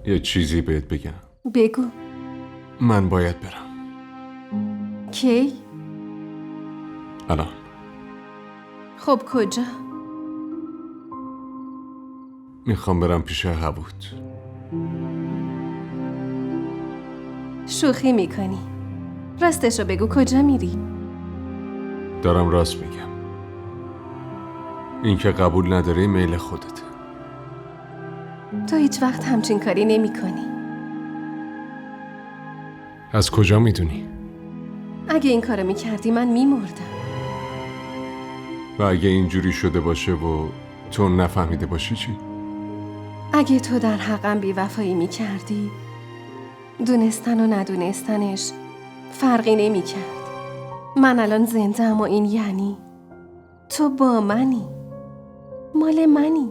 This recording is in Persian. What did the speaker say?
یه چیزی بهت بگم. بگو. من باید برم کی؟ الان. خب کجا؟ میخوام برم پیش هووت. شوخی میکنی. راستشو بگو کجا میری؟ دارم راست میگم. این که قبول نداری میل خودته. تو هیچ وقت همچین کاری نمی کنی. از کجا میدونی؟ اگه این کارو میکردی من میمردم. و اگه اینجوری شده باشه و تو نفهمیده باشی چی؟ اگه تو در حقم بیوفایی میکردی دونستن و ندونستنش فرقی نمیکرد. من الان زنده ام و این یعنی تو با منی، مال منی.